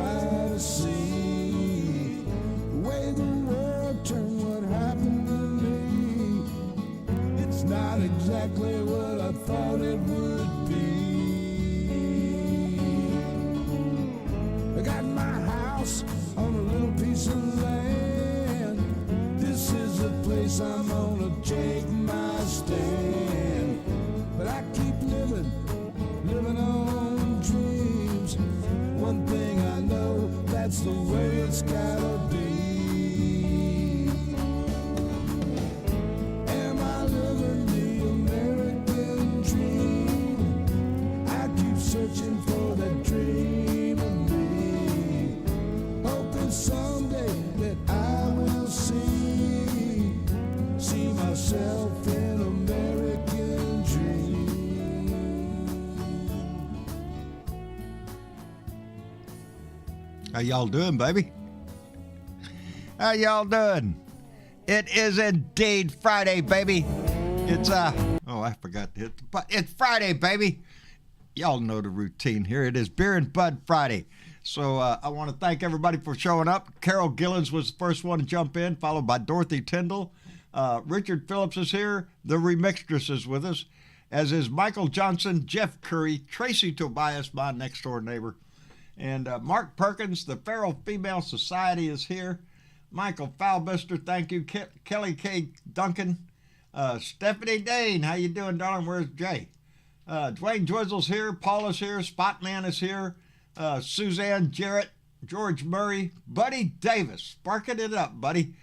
try to see the way the world turned what happened to me. It's not exactly what I thought it would be. I got my house on a little piece of land. This is the place I'm gonna take my stand. But I keep living on dreams. One thing I know, that's the way it's gotta be. Am I living the American dream? I keep searching for that dream of me, hoping someday that I will see myself in American dream. How y'all doing, baby? How y'all doing? It is indeed Friday, baby. It's oh, I forgot to hit the button. It's Friday, baby. Y'all know the routine here. It is Beer and Bud Friday. So I want to thank everybody for showing up. Carol Gillens was the first one to jump in, followed by Dorothy Tyndall. Richard Phillips is here. The Remixtress is with us, as is Michael Johnson, Jeff Curry, Tracy Tobias, my next-door neighbor, and Mark Perkins. The Feral Female Society is here. Michael Falbister, thank you. Kelly K. Duncan. Stephanie Dane, how you doing, darling? Where's Jay? Dwayne Dwizzle's here. Paula's here. Spotman is here. Suzanne Jarrett. George Murray. Buddy Davis. Sparking it up, buddy.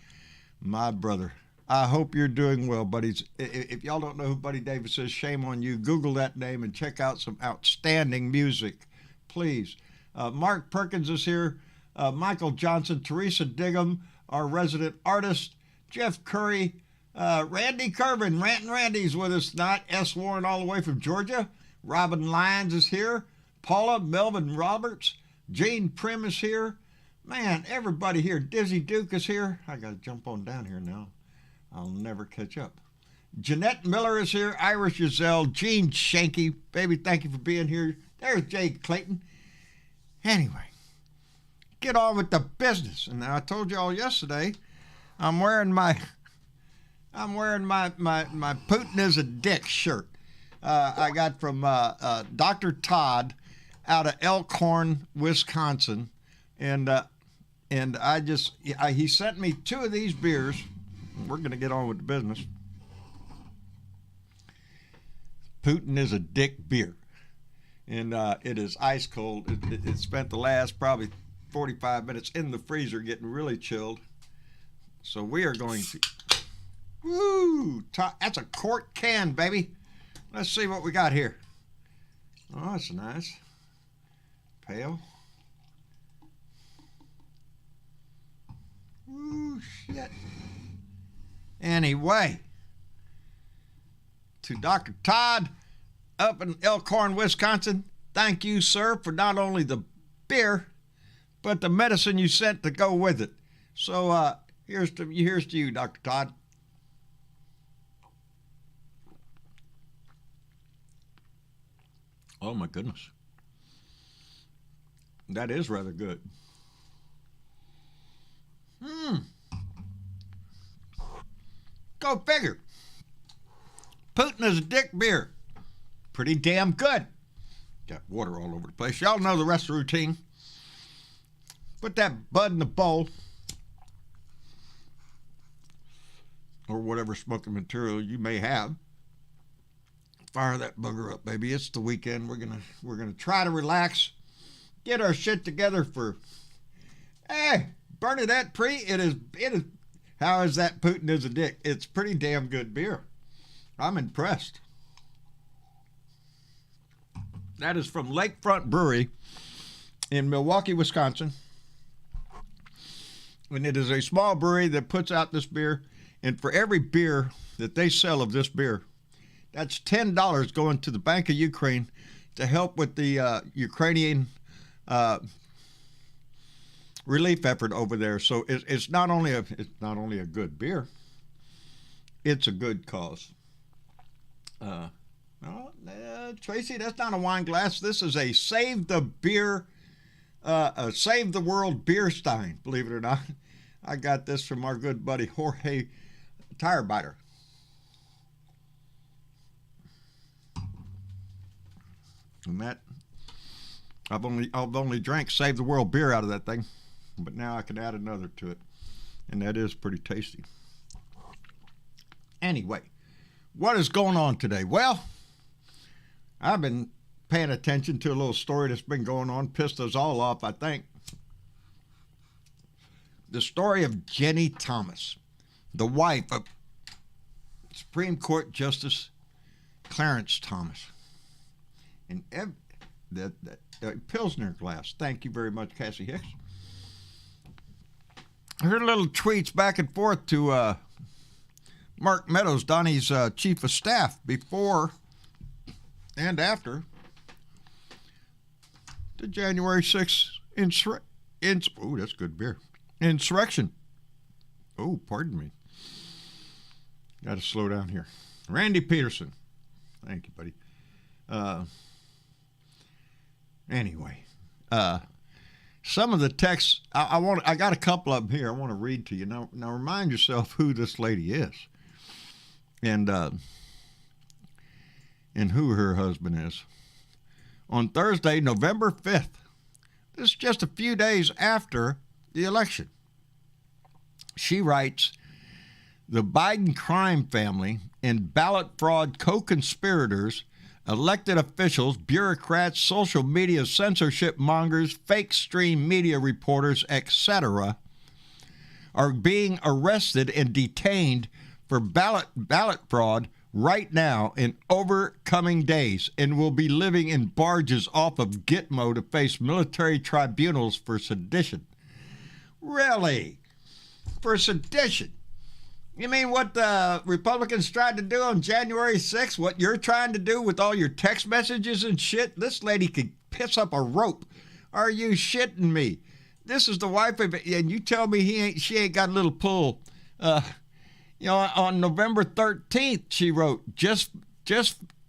My brother. I hope you're doing well, buddies. If y'all don't know who Buddy Davis is, shame on you. Google that name and check out some outstanding music, please. Mark Perkins is here. Michael Johnson, Teresa Diggum, our resident artist, Jeff Curry, Randy Kervin, Rantin' Randy's with us tonight. S. Warren all the way from Georgia. Robin Lyons is here. Paula, Melvin Roberts, Gene Prim is here. Man, everybody here. Dizzy Duke is here. I got to jump on down here now. I'll never catch up. Jeanette Miller is here. Iris Giselle. Gene Shanky. Baby, thank you for being here. There's Jay Clayton. Anyway, get on with the business. And I told you all yesterday, I'm wearing my Putin Is A D shirt. I got from Dr. Todd out of Elkhorn, Wisconsin, and he sent me 2 of these beers. We're going to get on with the business. Putin Is A Dick beer. And it is ice cold. It spent the last probably 45 minutes in the freezer getting really chilled. So we are going to... Woo! That's a quart can, baby. Let's see what we got here. Oh, that's nice. Pale. Ooh, shit. Anyway, to Dr. Todd up in Elkhorn, Wisconsin, thank you, sir, for not only the beer, but the medicine you sent to go with it. So here's to you, Dr. Todd. Oh, my goodness. That is rather good. Go figure. Putin Is A Dick beer. Pretty damn good. Got water all over the place. Y'all know the rest of the routine. Put that bud in the bowl. Or whatever smoking material you may have. Fire that bugger up, baby. It's the weekend. We're gonna try to relax. Get our shit together for... Hey, Bernadette Pre, it is... How is that Putin Is A Dick? It's pretty damn good beer. I'm impressed. That is from Lakefront Brewery in Milwaukee, Wisconsin. And it is a small brewery that puts out this beer. And for every beer that they sell of this beer, that's $10 going to the Bank of Ukraine to help with the Ukrainian relief effort over there. So it's not only a good beer, it's a good cause. Tracy, that's not a wine glass. This is a Save the Beer Save the World beer stein, believe it or not. I got this from our good buddy Jorge Tire Biter. And that, I've only drank Save the World beer out of that thing, but now I can add another to it, and that is pretty tasty. Anyway, what is going on today? Well, I've been paying attention to a little story that's been going on, pissed us all off, I think. The story of Ginni Thomas, the wife of Supreme Court Justice Clarence Thomas. And the Pilsner glass. Thank you very much, Cassie Hicks. Her little tweets back and forth to Mark Meadows, Donnie's chief of staff, before and after the January 6th oh, that's good beer. Insurrection. Oh, pardon me. Got to slow down here. Randy Peterson. Thank you, buddy. Anyway, some of the texts I got a couple of them here. I want to read to you now. Now, remind yourself who this lady is, and who her husband is. On Thursday, November 5th, this is just a few days after the election, she writes, "The Biden crime family and ballot fraud co-conspirators, elected officials, bureaucrats, social media censorship mongers, fake stream media reporters, etc., are being arrested and detained for ballot fraud right now in coming days, and will be living in barges off of Gitmo to face military tribunals for sedition." Really? For sedition? You mean what the Republicans tried to do on January 6th? What you're trying to do with all your text messages and shit? This lady could piss up a rope. Are you shitting me? This is the wife of, and you tell me she ain't got a little pull. On November 13th, she wrote,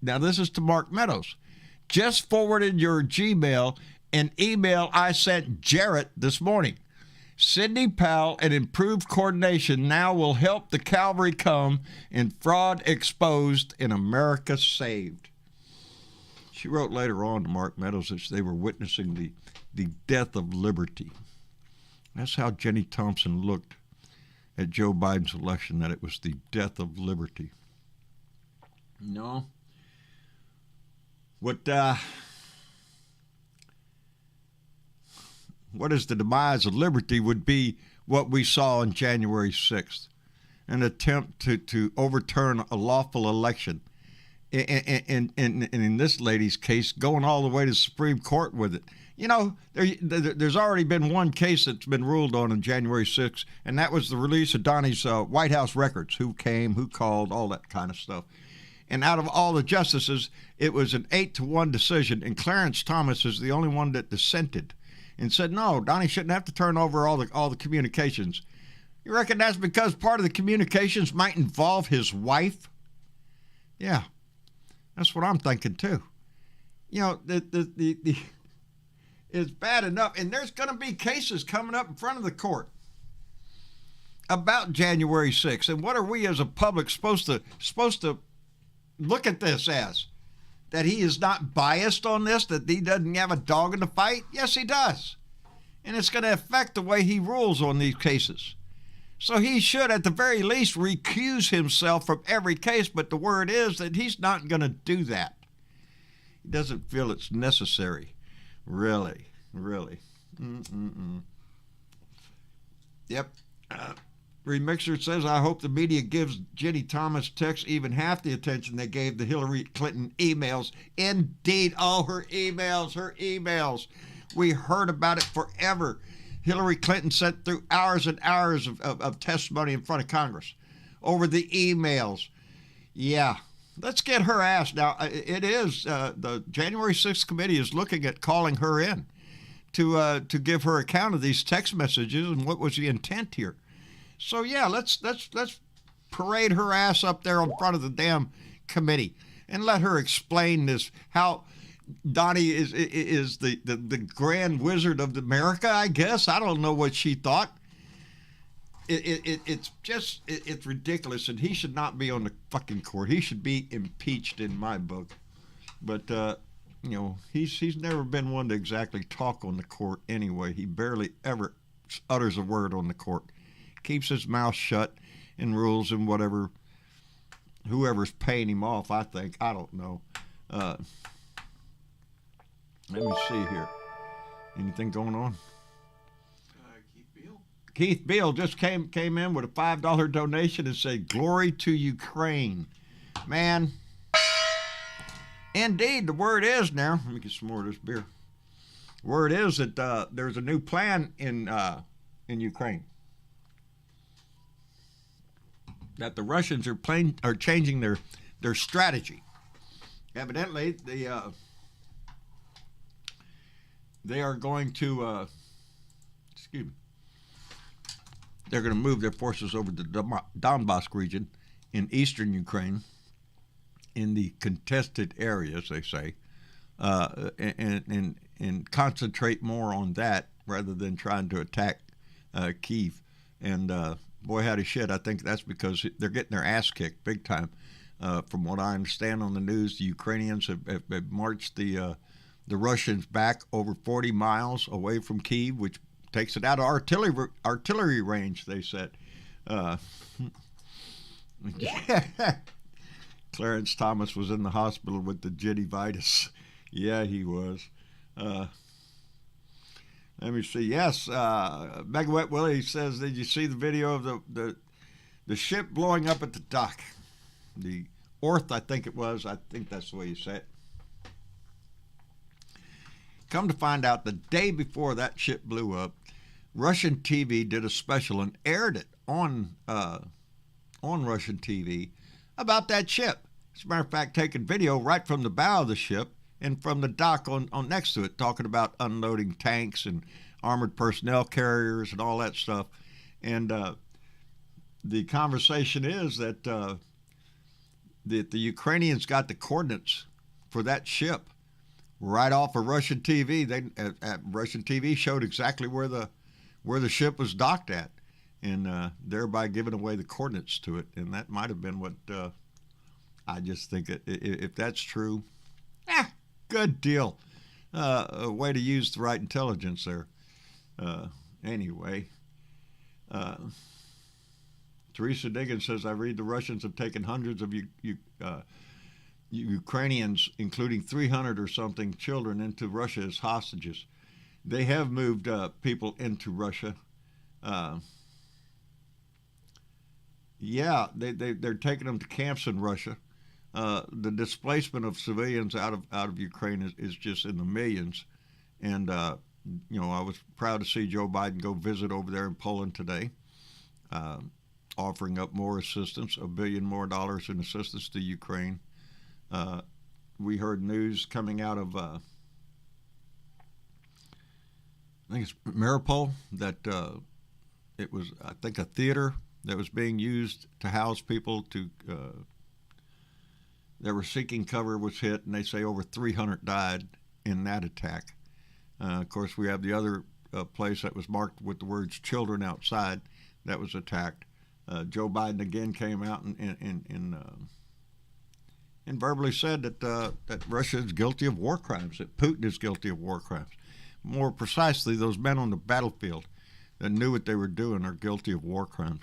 now this is to Mark Meadows, "Just forwarded your Gmail an email I sent Jarrett this morning. Sidney Powell and improved coordination now will help the cavalry come and fraud exposed and America saved." She wrote later on to Mark Meadows that they were witnessing the death of liberty. That's how Ginni Thompson looked at Joe Biden's election, that it was the death of liberty. No. What is the demise of liberty would be what we saw on January 6th, an attempt to overturn a lawful election. And in this lady's case, going all the way to the Supreme Court with it. You know, there's already been one case that's been ruled on January 6th, and that was the release of Donnie's White House records, who came, who called, all that kind of stuff. And out of all the justices, it was an 8-1 decision, and Clarence Thomas is the only one that dissented and said, no, Donnie shouldn't have to turn over all the communications. You reckon that's because part of the communications might involve his wife? Yeah, that's what I'm thinking too. You know, it's bad enough, and there's going to be cases coming up in front of the court about January 6th. And what are we as a public supposed to look at this as? That he is not biased on this, that he doesn't have a dog in the fight? Yes, he does. And it's going to affect the way he rules on these cases. So he should, at the very least, recuse himself from every case, but the word is that he's not going to do that. He doesn't feel it's necessary. Really. Yep. Remixer says, I hope the media gives Ginni Thomas texts even half the attention they gave the Hillary Clinton emails. Indeed. Oh, her emails. We heard about it forever. Hillary Clinton sent through hours and hours of testimony in front of Congress over the emails. Yeah. Let's get her ass. Now, it is, the January 6th committee is looking at calling her in to give her account of these text messages and what was the intent here. So, yeah, let's parade her ass up there in front of the damn committee and let her explain this, how Donnie is the grand wizard of America, I guess. I don't know what she thought. It's ridiculous, and he should not be on the fucking court. He should be impeached in my book. But he's never been one to exactly talk on the court anyway. He barely ever utters a word on the court. Keeps his mouth shut and rules and whatever. Whoever's paying him off, I think. I don't know. Let me see here. Anything going on? Keith Beal just came in with a $5 donation and said, "Glory to Ukraine." Man, indeed, the word is now. Let me get some more of this beer. The word is that there's a new plan in Ukraine. That the Russians are changing their strategy. Evidently, they are going to excuse me. They're going to move their forces over to the Donbass region in eastern Ukraine, in the contested areas, they say, and concentrate more on that rather than trying to attack Kyiv. And boy, howdy shit, I think that's because they're getting their ass kicked big time. From what I understand on the news, the Ukrainians have marched the Russians back over 40 miles away from Kyiv, which takes it out of artillery range, they said. Clarence Thomas was in the hospital with the gingivitis. Yeah, he was. Let me see. Yes, Megawet Willie says, did you see the video of the ship blowing up at the dock? The Orth, I think it was. I think that's the way you say it. Come to find out, the day before that ship blew up, Russian TV did a special and aired it on Russian TV about that ship. As a matter of fact, taking video right from the bow of the ship and from the dock on next to it, talking about unloading tanks and armored personnel carriers and all that stuff. And the conversation is that the Ukrainians got the coordinates for that ship right off of Russian TV. Russian TV showed exactly where the ship was docked at, and thereby giving away the coordinates to it. And that might have been what I just think. If that's true, good deal. A way to use the right intelligence there. Anyway, Teresa Diggins says, I read the Russians have taken hundreds of Ukrainians, including 300 or something children, into Russia as hostages. They have moved people into Russia. They're taking them to camps in Russia. The displacement of civilians out of Ukraine is just in the millions. And I was proud to see Joe Biden go visit over there in Poland today, offering up more assistance, $1 billion more in assistance to Ukraine. We heard news coming out of I think it's Mariupol, that it was, I think, a theater that was being used to house people that were seeking cover was hit, and they say over 300 died in that attack. Of course, we have the other place that was marked with the words "children outside" that was attacked. Joe Biden again came out and verbally said that Russia is guilty of war crimes, that Putin is guilty of war crimes. More precisely, those men on the battlefield that knew what they were doing are guilty of war crimes.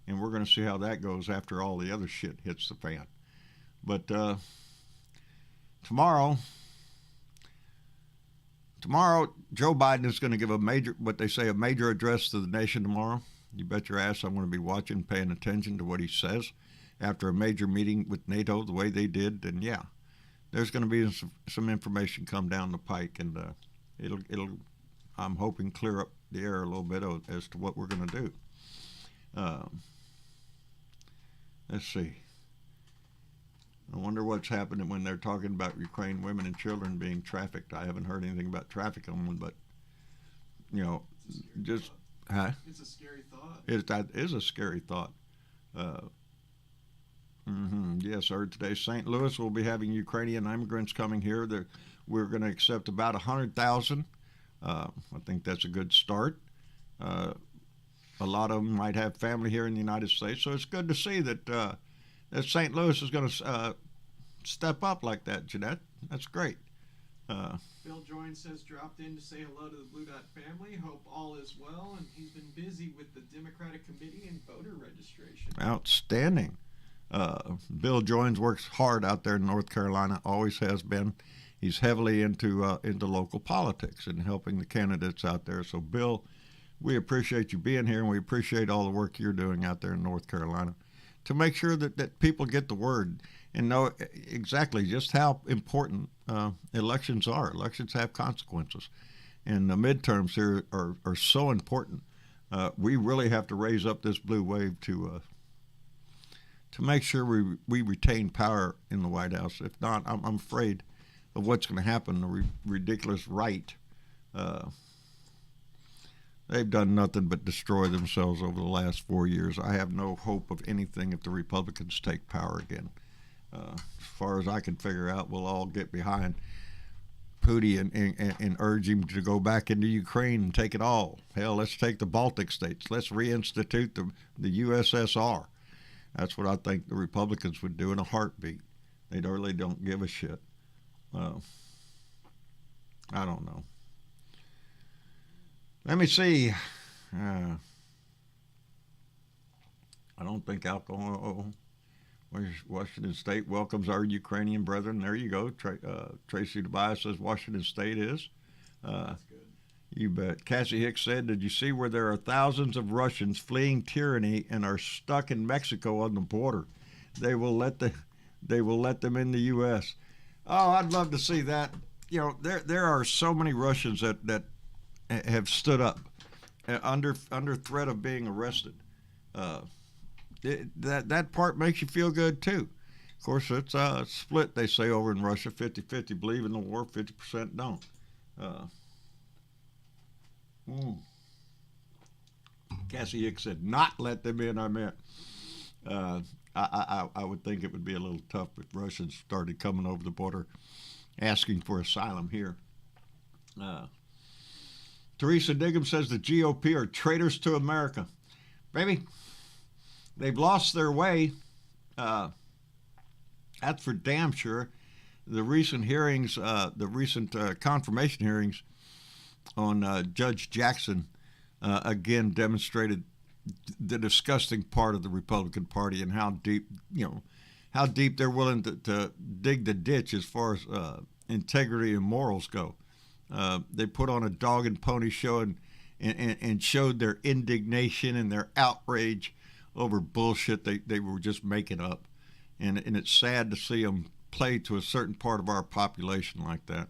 And we're going to see how that goes after all the other shit hits the fan. But tomorrow, Joe Biden is going to give a major address to the nation tomorrow. You bet your ass I'm going to be watching, paying attention to what he says. After a major meeting with NATO, the way they did, then yeah, there's going to be some information come down the pike, and it'll I'm hoping clear up the air a little bit as to what we're going to do. Let's see. I wonder what's happening when they're talking about Ukraine women and children being trafficked. I haven't heard anything about trafficking, but just It's a scary thought. That is a scary thought. Yes, sir. Today, St. Louis will be having Ukrainian immigrants coming here. We're going to accept about 100,000. I think that's a good start. Uh, a lot of them might have family here in the United States, so it's good to see that St. Louis is going to step up like that, Jeanette. That's great. Bill Joynes says dropped in to say hello to the Blue Dot family. Hope all is well, and he's been busy with the Democratic Committee and voter registration. Outstanding. Bill Joynes works hard out there in North Carolina, always has been. He's heavily into local politics and helping the candidates out there. So, Bill, we appreciate you being here, and we appreciate all the work you're doing out there in North Carolina to make sure that people get the word and know exactly just how important elections are. Elections have consequences, and the midterms here are so important. We really have to raise up this blue wave to make sure we retain power in the White House. If not, I'm afraid of what's going to happen. The ridiculous right. They've done nothing but destroy themselves over the last 4 years. I have no hope of anything if the Republicans take power again. As far as I can figure out, we'll all get behind Putin and urge him to go back into Ukraine and take it all. Hell, let's take the Baltic states. Let's reinstitute the USSR. That's what I think the Republicans would do in a heartbeat. They really don't give a shit. I don't know. Let me see. I don't think alcohol. Washington State welcomes our Ukrainian brethren. There you go. Tracy Tobias says Washington State is. That's good. You bet. Cassie Hicks said, did you see where there are thousands of Russians fleeing tyranny and are stuck in Mexico on the border? They will let them in the U.S. Oh, I'd love to see that. You know, there are so many Russians that have stood up under threat of being arrested. That part makes you feel good too. Of course, it's split, they say, over in Russia. 50-50 believe in the war, 50% don't. Cassie Hicks said, not let them in, I meant. I would think it would be a little tough if Russians started coming over the border asking for asylum here. Teresa Diggum says the GOP are traitors to America. Baby, they've lost their way. That's for damn sure. The recent hearings, confirmation hearings on Judge Jackson, again demonstrated the disgusting part of the Republican Party and how deep they're willing to dig the ditch as far as integrity and morals go. They put on a dog and pony show and showed their indignation and their outrage over bullshit they were just making up. And it's sad to see them play to a certain part of our population like that.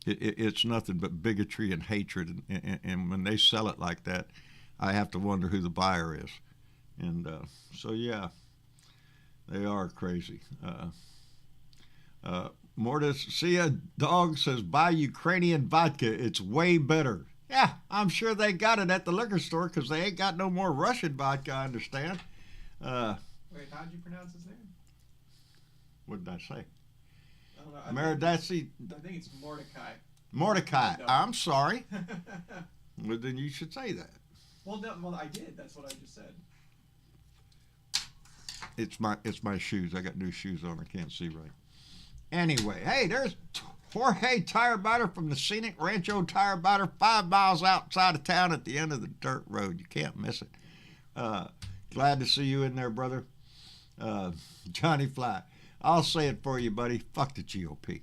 It's nothing but bigotry and hatred. And when they sell it like that, I have to wonder who the buyer is. And so, yeah, they are crazy. Morticia Dog says, buy Ukrainian vodka. It's way better. Yeah, I'm sure they got it at the liquor store because they ain't got no more Russian vodka, I understand. Wait, how did you pronounce his name? What did I say? I don't know. I I think it's Mordecai. Mordecai. No. I'm sorry. Well, then you should say that. Well, I did. That's what I just said. It's my shoes. I got new shoes on. I can't see right. Anyway, hey, there's Jorge Tire Biter from the scenic Rancho Tire Biter, 5 miles outside of town at the end of the dirt road. You can't miss it. Glad to see you in there, brother. Johnny Fly. I'll say it for you, buddy. Fuck the GOP.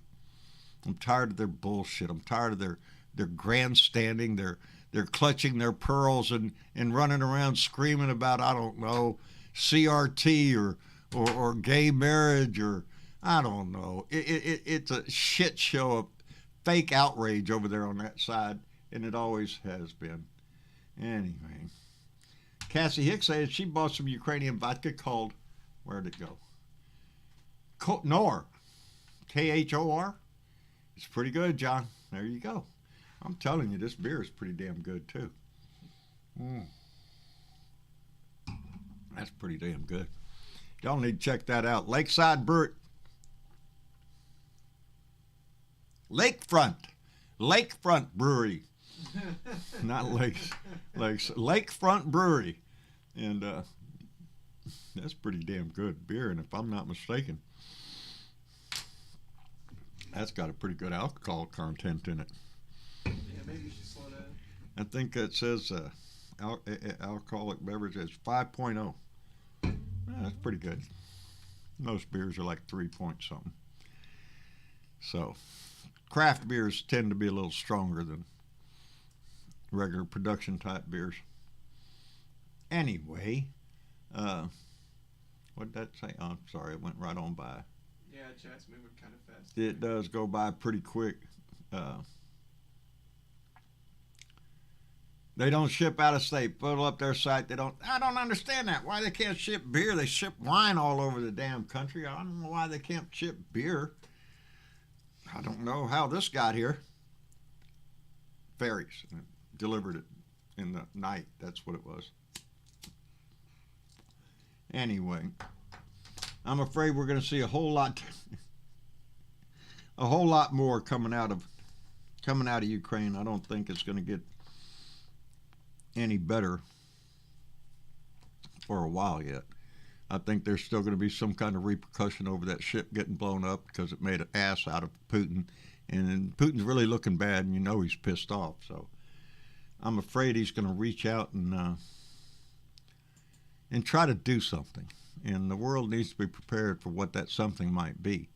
I'm tired of their bullshit. I'm tired of their grandstanding. They're clutching their pearls and running around screaming about, I don't know, CRT or gay marriage or I don't know. It's a shit show of fake outrage over there on that side, and it always has been. Anyway, Cassie Hicks said she bought some Ukrainian vodka called, where'd it go? Nor. Khor. It's pretty good, John. There you go. I'm telling you, this beer is pretty damn good, too. That's pretty damn good. Y'all need to check that out. Lakeside Brewery. Lakefront Brewery. Not lakes. Lakefront Brewery. And that's pretty damn good beer. And if I'm not mistaken, that's got a pretty good alcohol content in it. Yeah, maybe you should slow down. I think it says alcoholic beverage is 5.0. That's pretty good. Most beers are like 3 point something. So, craft beers tend to be a little stronger than regular production type beers. Anyway, what did that say? Oh, I'm sorry, it went right on by. Yeah, chat's moving kind of fast. It does go by pretty quick. They don't ship out of state. Pull up their site. I don't understand that. Why they can't ship beer? They ship wine all over the damn country. I don't know why they can't ship beer. I don't know how this got here. Ferries delivered it in the night. That's what it was. Anyway, I'm afraid we're going to see a whole lot more coming out of Ukraine. I don't think it's going to get any better for a while yet. I think there's still going to be some kind of repercussion over that ship getting blown up because it made an ass out of Putin, and Putin's really looking bad, and you know he's pissed off. So I'm afraid he's going to reach out and try to do something, and the world needs to be prepared for what that something might be.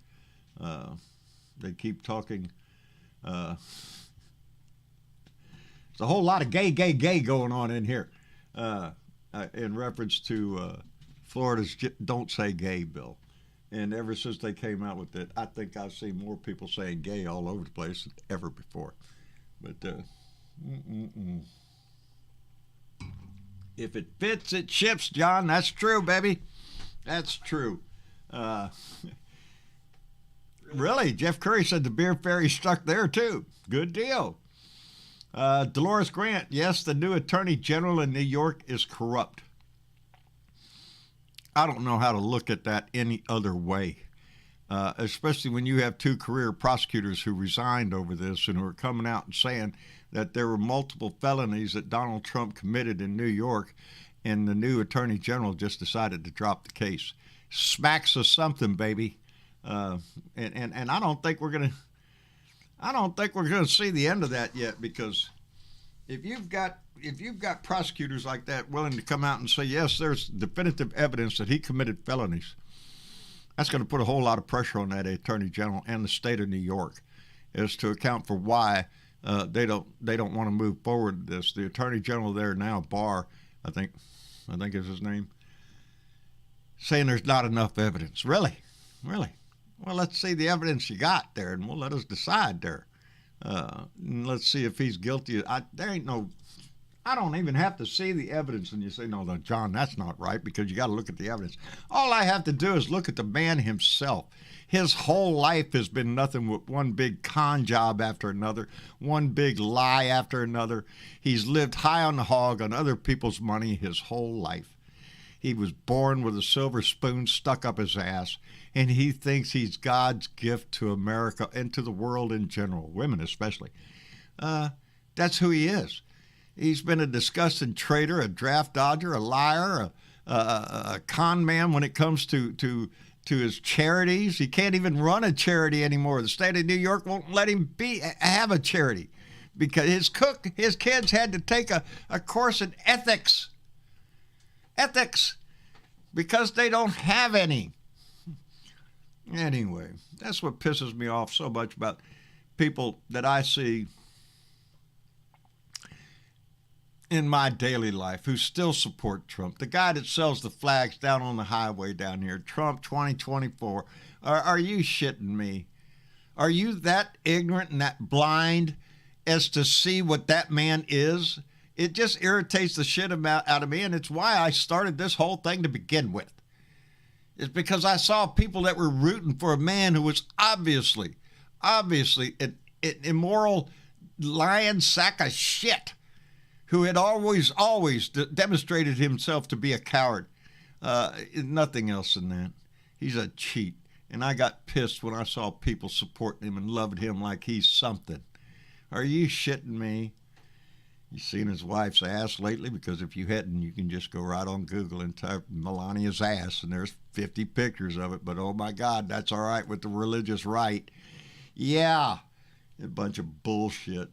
They keep talking. There's a whole lot of gay going on in here in reference to Florida's Don't Say Gay bill. And ever since they came out with it, I think I've seen more people saying gay all over the place than ever before. But if it fits, it ships, John. That's true, baby. That's true. Really, Jeff Curry said the beer ferry stuck there, too. Good deal. Dolores Grant, yes, the new attorney general in New York is corrupt. I don't know how to look at that any other way, especially when you have two career prosecutors who resigned over this and who are coming out and saying that there were multiple felonies that Donald Trump committed in New York, and the new attorney general just decided to drop the case. Smacks of something, baby. And I don't think we're gonna see the end of that yet, because if you've got prosecutors like that willing to come out and say, yes, there's definitive evidence that he committed felonies, that's going to put a whole lot of pressure on that attorney general and the state of New York as to account for why they don't want to move forward with this. The attorney general there now, Barr, I think is his name, saying there's not enough evidence. Really? Well, let's see the evidence you got there, and we'll let us decide there. Let's see if he's guilty. I don't even have to see the evidence. And you say, no, John, that's not right, because you got to look at the evidence. All I have to do is look at the man himself. His whole life has been nothing but one big con job after another, one big lie after another. He's lived high on the hog on other people's money his whole life. He was born with a silver spoon stuck up his ass, and he thinks he's God's gift to America and to the world in general, women especially. That's who he is. He's been a disgusting traitor, a draft dodger, a liar, a con man when it comes to his charities. He can't even run a charity anymore. The state of New York won't let him have a charity because his kids had to take a course in ethics because they don't have any. Anyway, that's what pisses me off so much about people that I see in my daily life who still support Trump. The guy that sells the flags down on the highway down here, Trump 2024. Are you shitting me? Are you that ignorant and that blind as to see what that man is? It just irritates the shit out of me, and it's why I started this whole thing to begin with. It's because I saw people that were rooting for a man who was obviously an immoral lying sack of shit, who had always demonstrated himself to be a coward. Nothing else than that. He's a cheat. And I got pissed when I saw people supporting him and loving him like he's something. Are you shitting me? You seen his wife's ass lately? Because if you hadn't, you can just go right on Google and type Melania's ass, and there's 50 pictures of it. But oh my God, that's all right with the religious right. Yeah, a bunch of bullshit.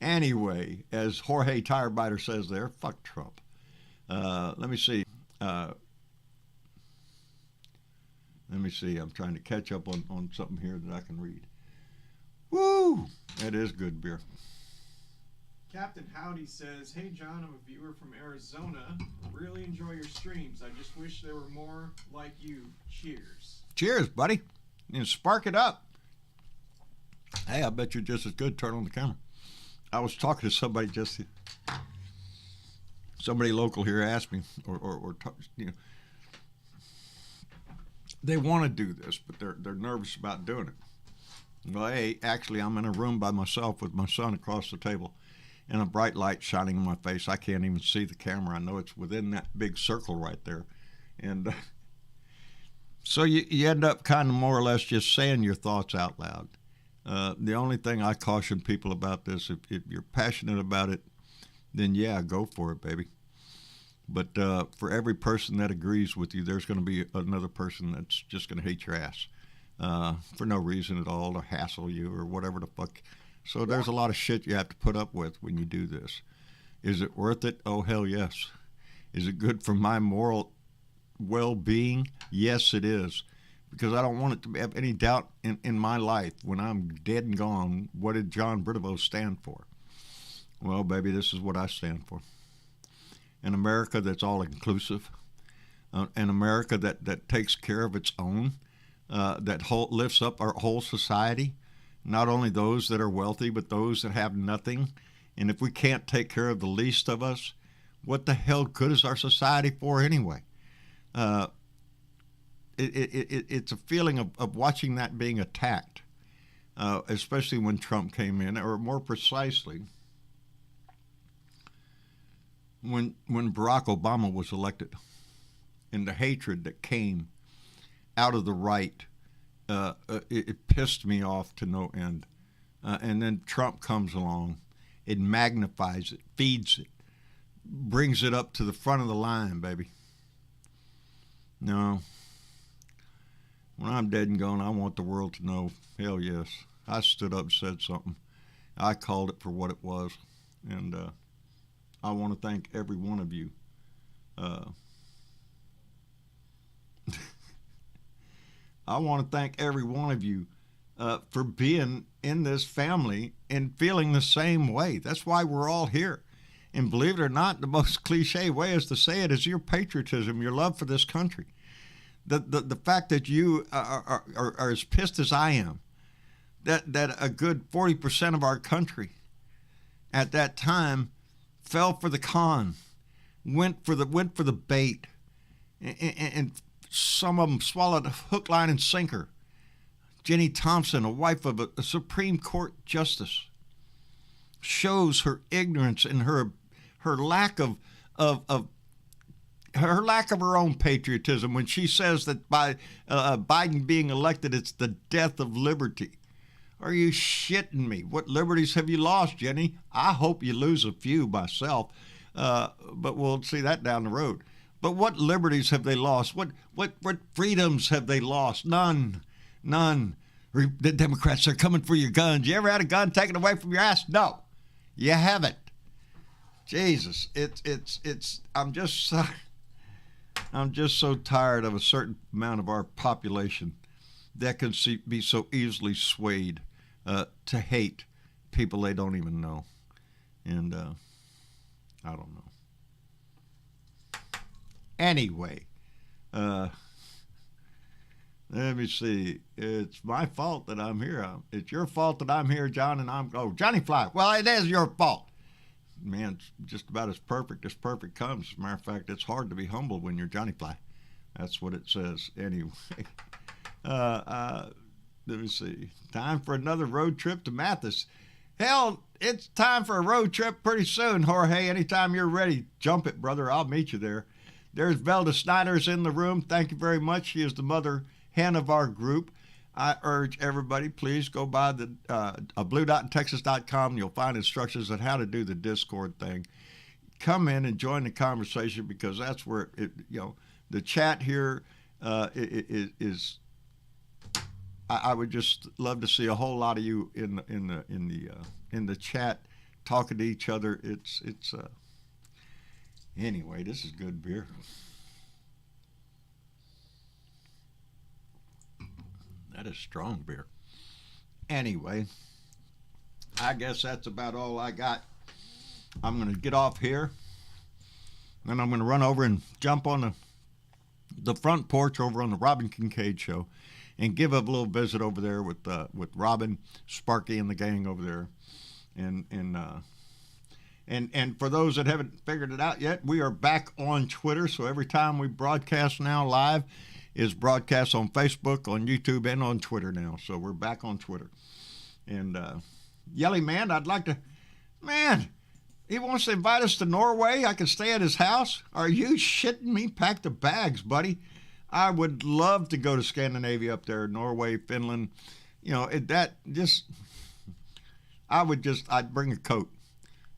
Anyway, as Jorge Tirebiter says there, fuck Trump. Let me see. I'm trying to catch up on something here that I can read. Woo! That is good beer. Captain Howdy says, "Hey John, I'm a viewer from Arizona. Really enjoy your streams. I just wish there were more like you. Cheers." Cheers, buddy. Spark it up. Hey, I bet you're just as good. Turn on the camera. I was talking to somebody somebody local here asked me, they want to do this, but they're nervous about doing it. Well, hey, actually, I'm in a room by myself with my son across the table, and a bright light shining in my face. I can't even see the camera. I know it's within that big circle right there, and so you end up kind of more or less just saying your thoughts out loud. The only thing I caution people about this, if you're passionate about it, then yeah, go for it, baby. But for every person that agrees with you, there's going to be another person that's just going to hate your ass for no reason at all, to hassle you or whatever the fuck. So there's a lot of shit you have to put up with when you do this. Is it worth it? Oh, hell yes. Is it good for my moral well-being? Yes, it is. Because I don't want it to have any doubt in my life when I'm dead and gone. What did John Bridevaux stand for? Well, baby, this is what I stand for. An America that's all-inclusive. An America that takes care of its own. That lifts up our whole society. Not only those that are wealthy, but those that have nothing. And if we can't take care of the least of us, what the hell good is our society for anyway? It's a feeling of watching that being attacked, especially when Trump came in, or more precisely, when Barack Obama was elected, and the hatred that came out of the right, it pissed me off to no end. And then Trump comes along, it magnifies it, feeds it, brings it up to the front of the line, baby. No. When I'm dead and gone, I want the world to know, hell yes, I stood up and said something. I called it for what it was. And I want to thank every one of you. I want to thank every one of you for being in this family and feeling the same way. That's why we're all here. And believe it or not, the most cliche way is to say it is your patriotism, your love for this country. The fact that you are as pissed as I am, that a good 40% of our country at that time fell for the con, went for the bait, and some of them swallowed hook, line, and sinker. Ginni Thomas, a wife of a Supreme Court justice, shows her ignorance and her lack of her own patriotism when she says that by Biden being elected, it's the death of liberty. Are you shitting me? What liberties have you lost, Ginni? I hope you lose a few myself, but we'll see that down the road. But what liberties have they lost? What freedoms have they lost? None. The Democrats are coming for your guns. You ever had a gun taken away from your ass? No, you haven't. Jesus, I'm just so tired of a certain amount of our population that can be so easily swayed to hate people they don't even know. And I don't know. Anyway, let me see. It's my fault that I'm here. It's your fault that I'm here, John, and Johnny Fly. Well, it is your fault. Man, it's just about as perfect comes. As a matter of fact, it's hard to be humble when you're Johnny Fly. That's what it says. Anyway, let me see. Time for another road trip to Mathis. Hell, it's time for a road trip pretty soon, Jorge. Anytime you're ready, jump it, brother. I'll meet you there. There's Velda Snyder's in the room. Thank you very much. She is the mother hen of our group. I urge everybody, please go by the bluedotintexas.com. You'll find instructions on how to do the Discord thing. Come in and join the conversation, because that's where the chat here is. I would just love to see a whole lot of you in the chat talking to each other. Anyway, this is good beer. That is strong beer. Anyway, I guess that's about all I got. I'm going to get off here, and I'm going to run over and jump on the front porch over on the Robin Kincaid show and give a little visit over there with Robin, Sparky, and the gang over there. And for those that haven't figured it out yet, we are back on Twitter. So every time we broadcast now live is broadcast on Facebook, on YouTube, and on Twitter now. So we're back on Twitter. And Yelly Man, man, he wants to invite us to Norway. I can stay at his house. Are you shitting me? Pack the bags, buddy. I would love to go to Scandinavia up there, Norway, Finland. I'd bring a coat.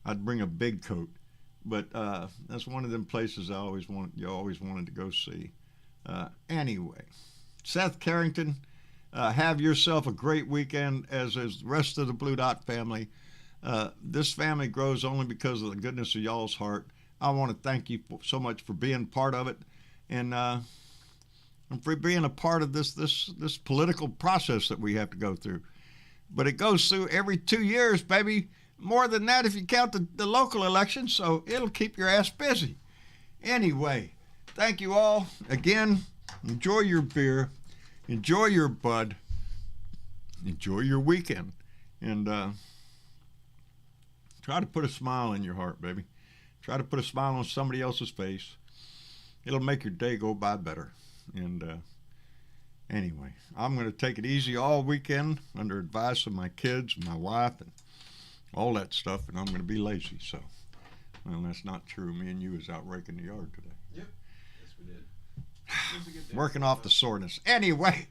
I'd bring a big coat. But that's one of them places you always wanted to go see. Anyway, Seth Carrington, have yourself a great weekend, as is the rest of the Blue Dot family. This family grows only because of the goodness of y'all's heart. I want to thank you so much for being part of it, and for being a part of this political process that we have to go through. But it goes through every 2 years, baby. More than that if you count the local elections, so it'll keep your ass busy. Anyway, thank you all. Again, enjoy your beer. Enjoy your bud. Enjoy your weekend. And try to put a smile in your heart, baby. Try to put a smile on somebody else's face. It'll make your day go by better. And anyway, I'm going to take it easy all weekend under advice of my kids, my wife, and all that stuff, and I'm going to be lazy. So, well, that's not true. Me and you was out raking the yard today. Yep. Yes, we did. It was a good day. Working off the soreness. Anyway,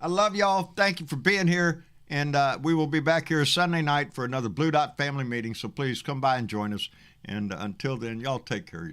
I love y'all. Thank you for being here. And we will be back here Sunday night for another Blue Dot family meeting. So please come by and join us. And until then, y'all take care of yourselves.